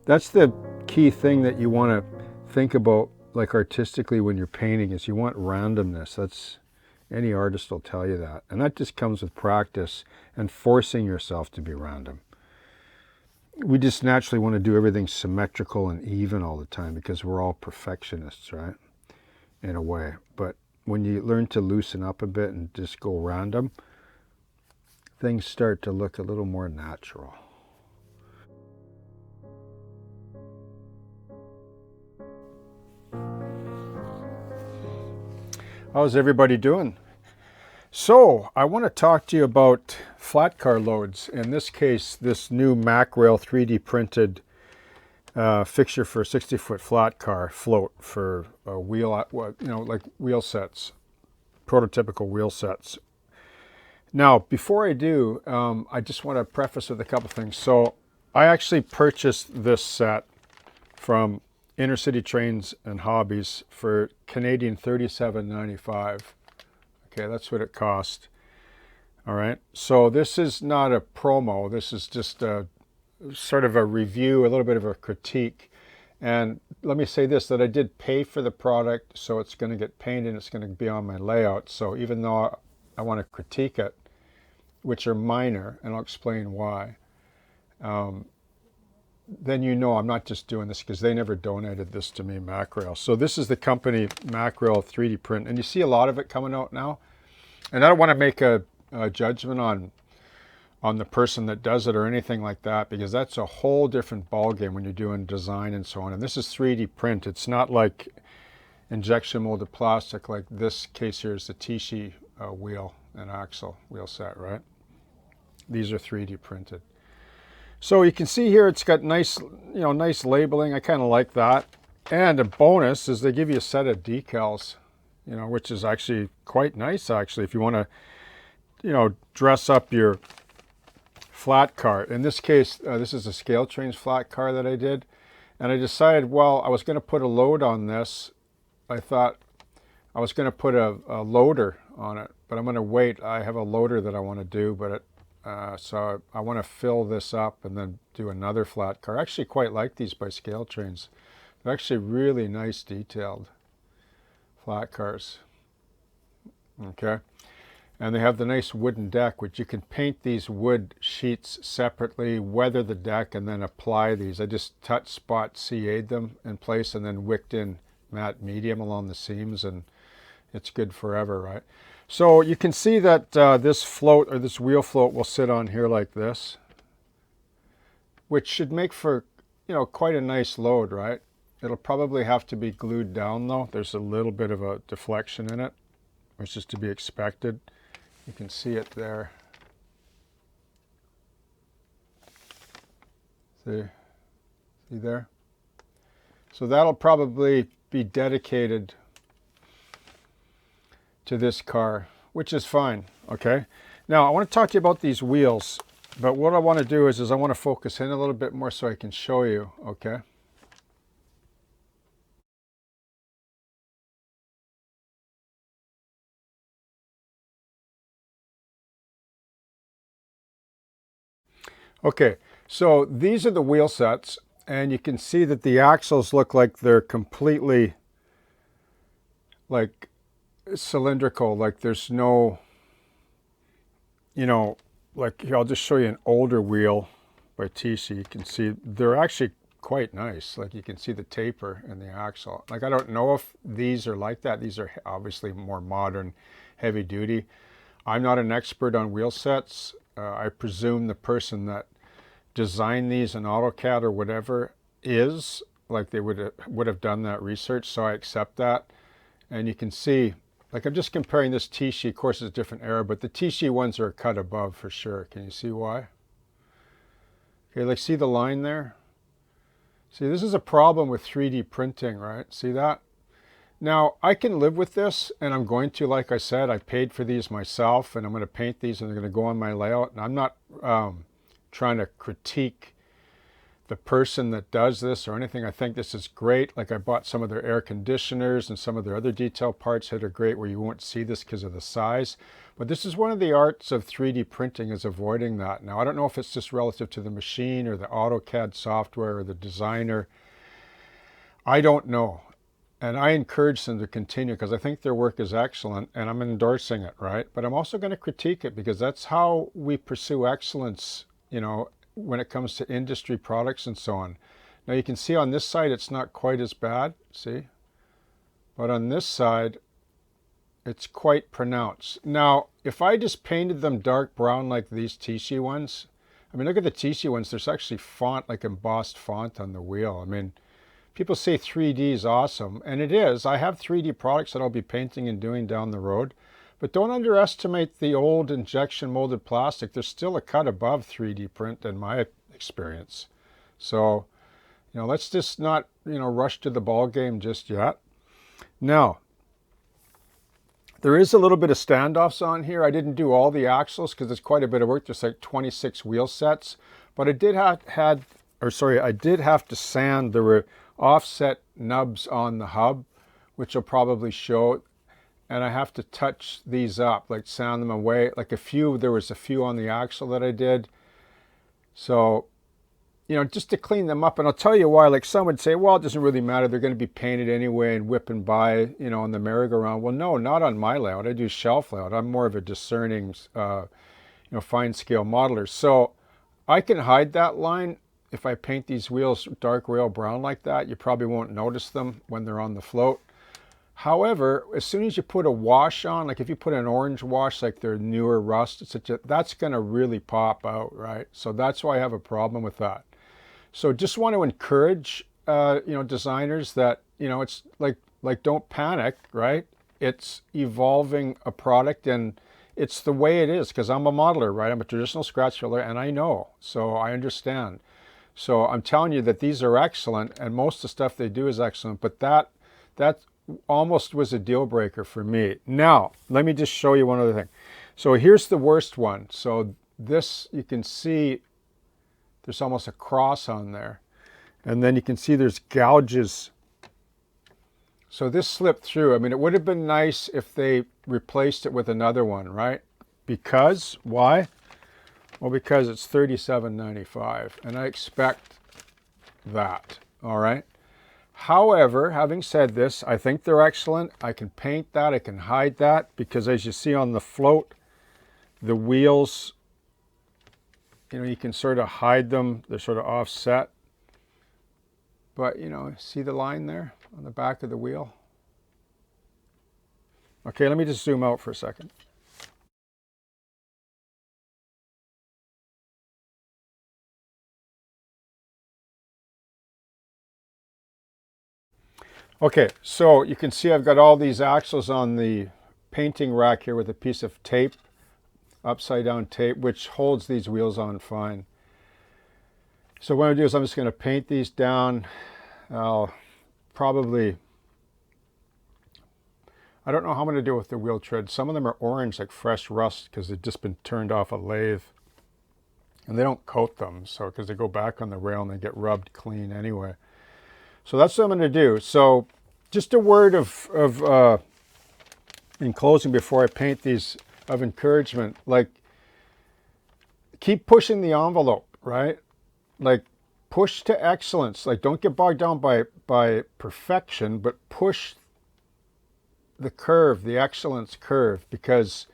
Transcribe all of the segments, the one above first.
That's the key thing that you want to think about, like artistically, when you're painting, is you want randomness. That's any artist will tell you that, and that just comes with practice and forcing yourself to be random. We just naturally want to do everything symmetrical and even all the time because we're all perfectionists, right? In a way. But when you learn to loosen up a bit and just go random, things start to look a little more natural. How's everybody doing? So, I want to talk to you about flat car loads. In this case, this new MacRail 3D printed fixture for a 60-foot flat car float for a wheel, like wheel sets, prototypical wheel sets. Now, before I do, I just want to preface with a couple things. So, I actually purchased this set from Inner City Trains and Hobbies for Canadian $37.95. Okay, that's what it cost. All right. So this is not a promo. This is just a sort of a review, a little bit of a critique. And let me say this, that I did pay for the product, so it's going to get painted and it's going to be on my layout. So even though I want to critique it, which are minor, and I'll explain why, then you know I'm not just doing this because they never donated this to me, MacRail. So this is the company MacRail 3D print, and you see a lot of it coming out now. And I don't want to make a judgment on the person that does it or anything like that, because that's a whole different ballgame when you're doing design and so on. And this is 3D print. It's not like injection molded plastic like this case here is the Tishi wheel and axle wheel set, right? These are 3D printed. So you can see here it's got nice, nice labeling. I kind of like that. And a bonus is they give you a set of decals, which is actually quite nice, actually, if you want to, dress up your flat car. In this case, this is a Scale Trains flat car that I did. And I decided, well, I was going to put a load on this. I thought I was going to put a loader on it, but I'm going to wait. I have a loader that I want to do, but so I want to fill this up and then do another flat car. I actually quite like these by Scale Trains. They're actually really nice detailed flat cars. Okay. And they have the nice wooden deck, which you can paint these wood sheets separately, weather the deck, and then apply these. I just touch spot CA'd them in place and then wicked in matte medium along the seams, and it's good forever, right? So you can see that this float, or this wheel float, will sit on here like this, which should make for, quite a nice load, right? It'll probably have to be glued down though. There's a little bit of a deflection in it, which is to be expected. You can see it there. See there? So that'll probably be dedicated to this car, which is fine, okay? Now, I want to talk to you about these wheels, but what I want to do is I want to focus in a little bit more so I can show you, okay? Okay, so these are the wheel sets, and you can see that the axles look like they're completely like cylindrical, like there's no, like here, I'll just show you an older wheel by TC. You can see they're actually quite nice. Like you can see the taper in the axle. Like I don't know if these are like that. These are obviously more modern, heavy duty. I'm not an expert on wheel sets. I presume the person that designed these in AutoCAD or whatever is, like they would have done that research, so I accept that. And you can see, like I'm just comparing this Tishi, of course it's a different era, but the Tishi ones are cut above for sure. Can you see why? Okay, like see the line there? See, this is a problem with 3D printing, right? See that? Now, I can live with this, and I'm going to, like I said, I paid for these myself, and I'm going to paint these, and they're going to go on my layout. And I'm not trying to critique the person that does this or anything. I think this is great. Like I bought some of their air conditioners and some of their other detail parts that are great where you won't see this because of the size. But this is one of the arts of 3D printing, is avoiding that. Now, I don't know if it's just relative to the machine or the AutoCAD software or the designer. I don't know. And I encourage them to continue because I think their work is excellent and I'm endorsing it, right? But I'm also going to critique it because that's how we pursue excellence, you know, when it comes to industry products and so on. Now you can see on this side it's not quite as bad, see? But on this side it's quite pronounced. Now if I just painted them dark brown like these TC ones, I mean look at the TC ones, there's actually font, like embossed font on the wheel. I mean, people say 3D is awesome, and it is. I have 3D products that I'll be painting and doing down the road. But don't underestimate the old injection molded plastic. There's still a cut above 3D print in my experience. So, you know, let's just not, you know, rush to the ball game just yet. Now, there is a little bit of standoffs on here. I didn't do all the axles because there's quite a bit of work. There's like 26 wheel sets. But I did have to sand. There were offset nubs on the hub, which will probably show. And I have to touch these up, like sand them away. Like there was a few on the axle that I did. So, you know, just to clean them up. And I'll tell you why. Like some would say, well, it doesn't really matter. They're going to be painted anyway and whipping by, you know, on the merry-go-round. Well, no, not on my layout. I do shelf layout. I'm more of a discerning, you know, fine scale modeler. So I can hide that line. If I paint these wheels dark rail brown like that, you probably won't notice them when they're on the float. However, as soon as you put a wash on, like if you put an orange wash, like their newer rust, that's going to really pop out, right? So that's why I have a problem with that. So just want to encourage, you know, designers that, you know, it's like don't panic, right? It's evolving a product and it's the way it is because I'm a modeler, right? I'm a traditional scratch filler and I know, so I understand. So I'm telling you that these are excellent and most of the stuff they do is excellent, but that almost was a deal breaker for me. Now, let me just show you one other thing. So here's the worst one. So this, you can see there's almost a cross on there. And then you can see there's gouges. So this slipped through. I mean, it would have been nice if they replaced it with another one, right? Because, why? Well, because it's $37.95 and I expect that, all right? However, having said this, I think they're excellent. I can paint that, I can hide that, because as you see on the float, the wheels, you know, you can sort of hide them. They're sort of offset. But, you know, see the line there on the back of the wheel? Okay, let me just zoom out for a second. Okay, so you can see I've got all these axles on the painting rack here with a piece of tape, upside down tape, which holds these wheels on fine. So what I'm going to do is I'm just going to paint these down. I'll probably, I don't know how I'm going to do with the wheel tread. Some of them are orange, like fresh rust, because they've just been turned off a lathe. And they don't coat them, so because they go back on the rail and they get rubbed clean anyway. So that's what I'm going to do. So just a word of in closing before I paint these, of encouragement, like keep pushing the envelope, right? Like push to excellence. Like don't get bogged down by perfection, but push the curve, the excellence curve, because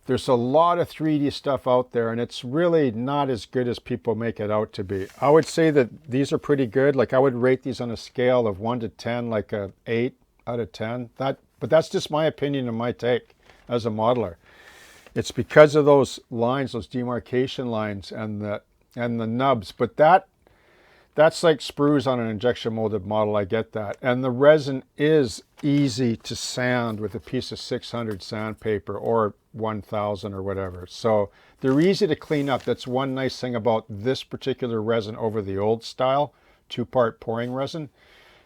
there's a lot of 3D stuff out there and it's really not as good as people make it out to be. I would say that these are pretty good. Like I would rate these on a scale of 1 to 10, like a 8 out of 10. But that's just my opinion and my take as a modeler. It's because of those lines, those demarcation lines and the nubs. But that's like sprues on an injection molded model. I get that. And the resin is easy to sand with a piece of 600 sandpaper or 1000 or whatever. So they're easy to clean up. That's one nice thing about this particular resin over the old style, 2-part pouring resin.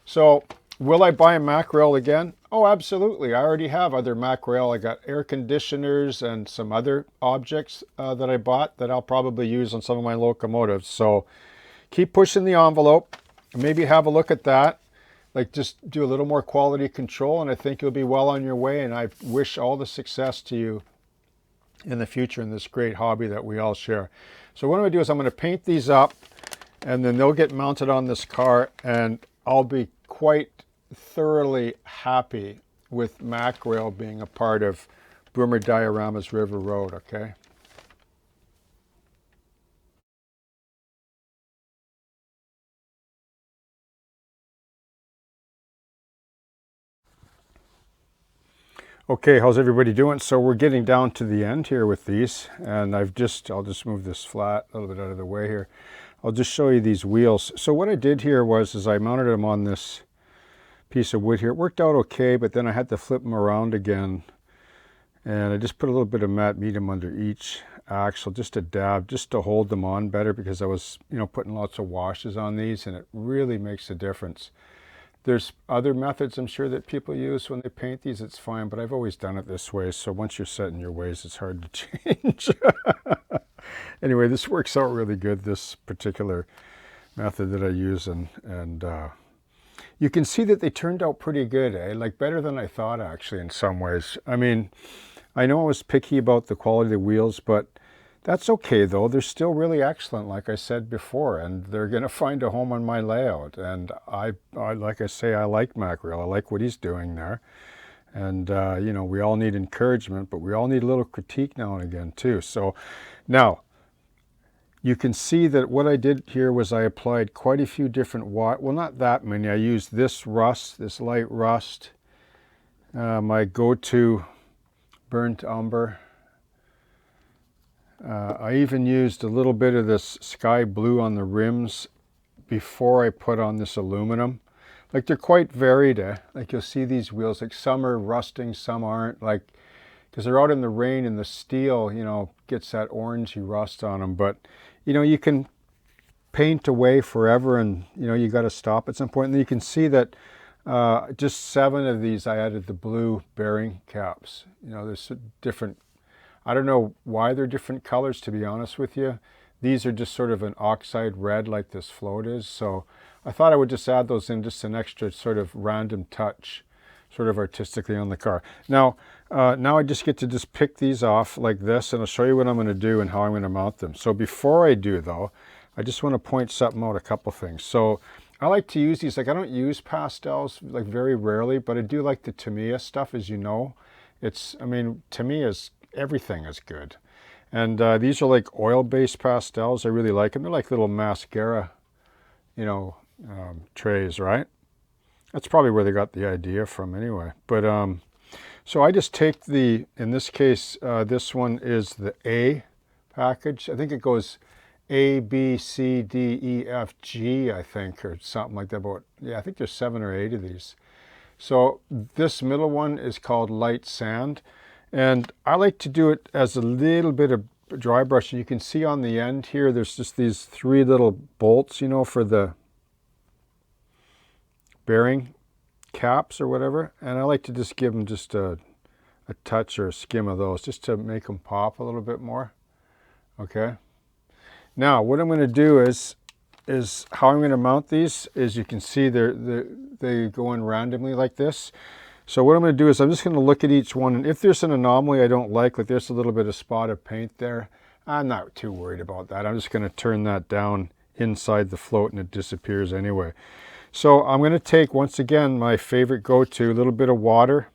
So will I buy a MacRail again? Oh, absolutely. I already have other MacRail. I got air conditioners and some other objects that I bought that I'll probably use on some of my locomotives. So keep pushing the envelope. Maybe have a look at that. Like, just do a little more quality control, and I think you'll be well on your way. And I wish all the success to you in the future in this great hobby that we all share. So what I'm going to do is I'm going to paint these up, and then they'll get mounted on this car, and I'll be quite thoroughly happy with MacRail being a part of Boomer Diorama's River Road, okay? Okay, how's everybody doing? So we're getting down to the end here with these, and I'll just move this flat a little bit out of the way here. I'll just show you these wheels. So what I did here is I mounted them on this piece of wood here. It worked out okay, but then I had to flip them around again, and I just put a little bit of matte medium under each axle, just a dab, just to hold them on better, because I was, putting lots of washes on these, and it really makes a difference. There's other methods I'm sure that people use when they paint these. It's fine, but I've always done it this way. So once you're set in your ways, it's hard to change. Anyway, this works out really good, this particular method that I use. And you can see that they turned out pretty good, eh? Like better than I thought, actually, in some ways. I mean, I know I was picky about the quality of the wheels, but that's okay, though. They're still really excellent, like I said before, and they're going to find a home on my layout. And I like I say, I like MacRail. I like what he's doing there. And, we all need encouragement, but we all need a little critique now and again, too. So now, you can see that what I did here was I applied quite a few different well, not that many. I used this rust, this light rust, my go-to burnt umber. I even used a little bit of this sky blue on the rims before I put on this aluminum. Like, they're quite varied, eh? Like, you'll see these wheels, like some are rusting, some aren't, like, because they're out in the rain and the steel, gets that orangey rust on them. But, you can paint away forever, and, you got to stop at some point. And then you can see that just 7 of these, I added the blue bearing caps. There's different, I don't know why they're different colors, to be honest with you. These are just sort of an oxide red like this float is. So I thought I would just add those in, just an extra sort of random touch, sort of artistically on the car. Now I just get to just pick these off like this, and I'll show you what I'm going to do and how I'm going to mount them. So before I do, though, I just want to point something out, a couple things. So I like to use these, like I don't use pastels, like very rarely, but I do like the Tamiya stuff, as you know. Tamiya's everything is good. And these are like oil-based pastels. I really like them. They're like little mascara, trays, right? That's probably where they got the idea from anyway. But so I just take in this case, this one is the A package. I think it goes A, B, C, D, E, F, G, I think, or something like that. But yeah, I think there's 7 or 8 of these. So this middle one is called Light Sand. And I like to do it as a little bit of dry brush. And you can see on the end here, there's just these 3 little bolts, for the bearing caps or whatever. And I like to just give them just a touch or a skim of those, just to make them pop a little bit more. Okay. Now, what I'm going to do is how I'm going to mount these is, you can see they go in randomly like this. So what I'm going to do is I'm just going to look at each one, and if there's an anomaly I don't like there's a little bit of spot of paint there, I'm not too worried about that. I'm just going to turn that down inside the float and it disappears anyway. So I'm going to take, once again, my favorite go-to, a little bit of water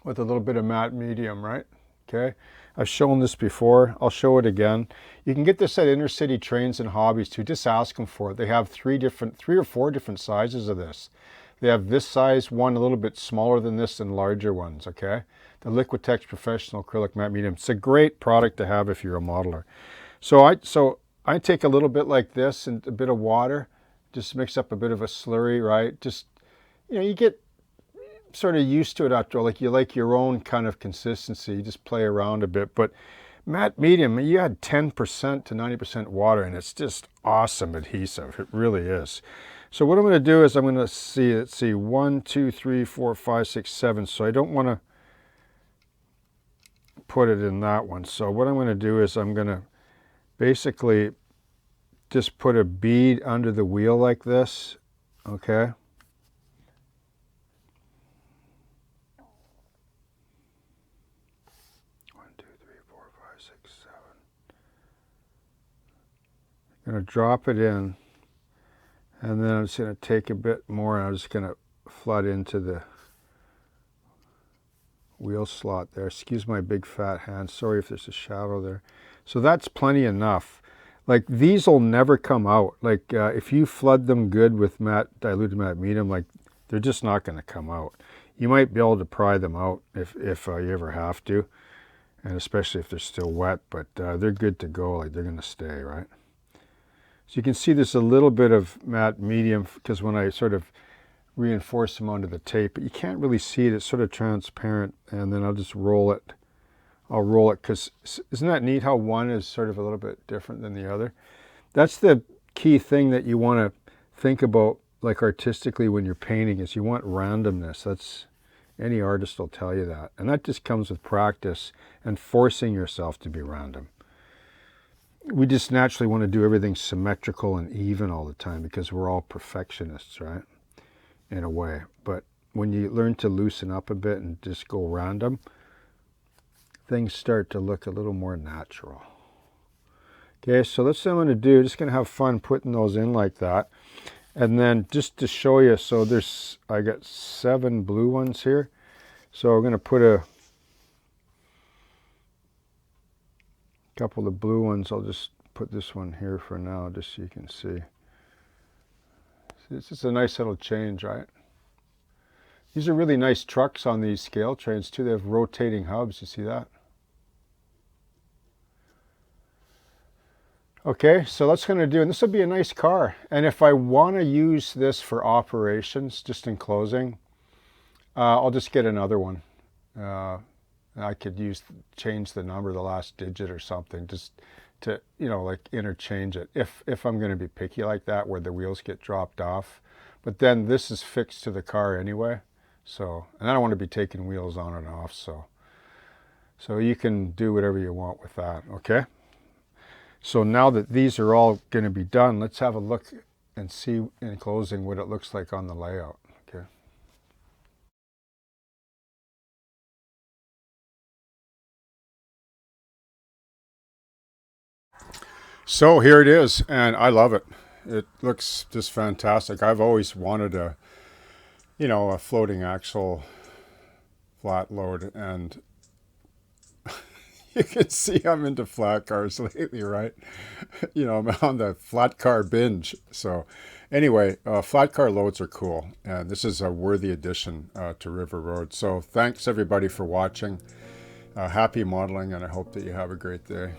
with a little bit of matte medium, right? Okay. I've shown this before. I'll show it again. You can get this at inner city trains and hobbies too. Just ask them for it. They have 3 or 4 different sizes of this. They have this size one, a little bit smaller than this, and larger ones, okay? The Liquitex Professional Acrylic Matte Medium. It's a great product to have if you're a modeler. So I take a little bit like this and a bit of water, just mix up a bit of a slurry, right? Just, you get sort of used to it after all. Like, you like your own kind of consistency. You just play around a bit. But matte medium, you add 10% to 90% water, and it's just awesome adhesive. It really is. So what I'm going to do is I'm going to see, let's see, 1, 2, 3, 4, 5, 6, 7. So I don't want to put it in that one. So what I'm going to do is I'm going to basically just put a bead under the wheel like this, okay? I'm going to drop it in, and then I'm just going to take a bit more, and I'm just going to flood into the wheel slot there. Excuse my big fat hand. Sorry if there's a shadow there. So that's plenty enough. Like, these will never come out. Like, if you flood them good with diluted matte medium, like, they're just not going to come out. You might be able to pry them out if you ever have to, and especially if they're still wet, but they're good to go. Like, they're going to stay, right? So you can see there's a little bit of matte medium because when I sort of reinforce them onto the tape, but you can't really see it. It's sort of transparent, and then I'll just roll it. I'll roll it because isn't that neat how one is sort of a little bit different than the other? That's the key thing that you want to think about, like artistically when you're painting, is you want randomness. That's, any artist will tell you that. And that just comes with practice and forcing yourself to be random. We just naturally want to do everything symmetrical and even all the time because we're all perfectionists, right? In a way. But when you learn to loosen up a bit and just go random, things start to look a little more natural. Okay, so that's what I'm going to do. Just going to have fun putting those in like that. And then just to show you, so I got 7 blue ones here. So we're going to put a couple of blue ones. I'll just put this one here for now, just so you can see. It's just a nice little change, right? These are really nice trucks on these scale trains too. They have rotating hubs. You see that? Okay, so that's going to do, and this will be a nice car. And if I want to use this for operations, just in closing, I'll just get another one. I could change the number, the last digit or something, just to, like interchange it. If I'm going to be picky like that, where the wheels get dropped off. But then this is fixed to the car anyway. So, and I don't want to be taking wheels on and off. So you can do whatever you want with that, okay? So now that these are all going to be done, let's have a look and see in closing what it looks like on the layout, okay? So here it is, and I love it. It looks just fantastic. I've always wanted a floating axle flat load, and you can see I'm into flat cars lately, right? I'm on the flat car binge. So anyway, flat car loads are cool, and this is a worthy addition to River Road. So thanks everybody for watching. Happy modeling, and I hope that you have a great day.